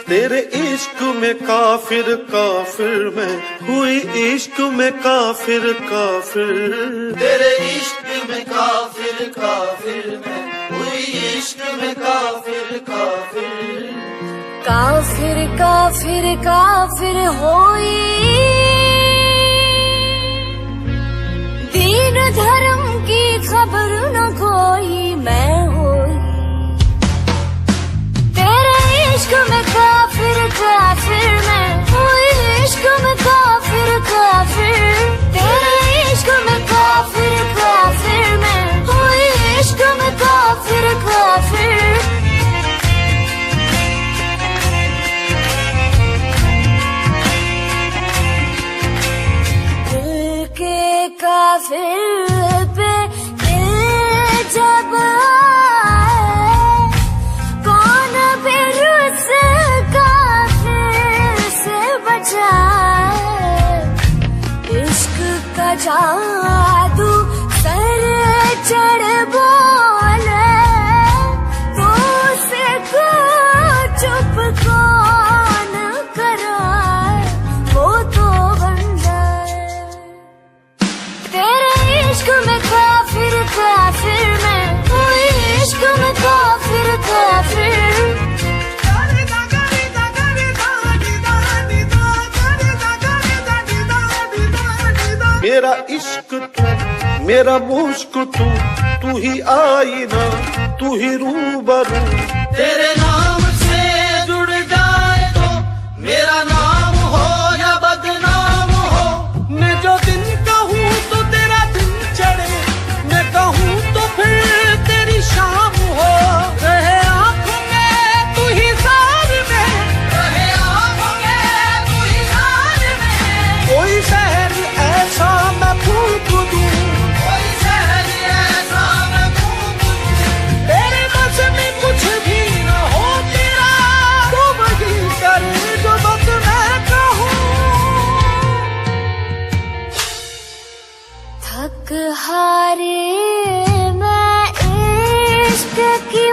तेरे इश्क में काफिर काफिर मैं हुई, इश्क में काफिर काफिर। तेरे इश्क में काफिर काफिर मैं हुई, इश्क में काफिर काफिर। काफिर काफिर काफिर होई, दीन धर्म की खबर न कोई मैं होई। तेरे इश्क में काफिर काफिर मैं हुई, इश्क में काफिर काफिर। तेरे इश्क में काफिर काफिर मैं हुई, इश्क में काफिर काफिर। दिल के काफिर पे दिल जब आए, कौन फिर उस काफिर से बचाए। इश्क का जादू सर चढ़ बोले, तो उसे को चुप कौन कराए, वो तो बन जाए। तेरे इश्क में काफिर काफिर मैं हुई, इश्क में काफिर काफिर। मेरा इश्क तू, मेरा मुश्क तू, तू ही आईना, तू ही रूबरू। तेरे नाम से जुड़ जाए तो मेरा नाम हो या बदनाम हो। मैं जो दिन कहूँ तो तेरा दिन चढ़े, मैं कहूँ तो फिर तेरी शाम हो। रहे आँखों में तू ही जार में, रहे आँखों में तू ही जान में। कोई शहर ऐसा मैं फूंक दूँ, कोई शहर ऐसा मैं घूम दूँ। तेरे बस में कुछ भी न हो तेरा, तो वही करे जो बस मैं कहूँ। थक हारे मैं इश्क की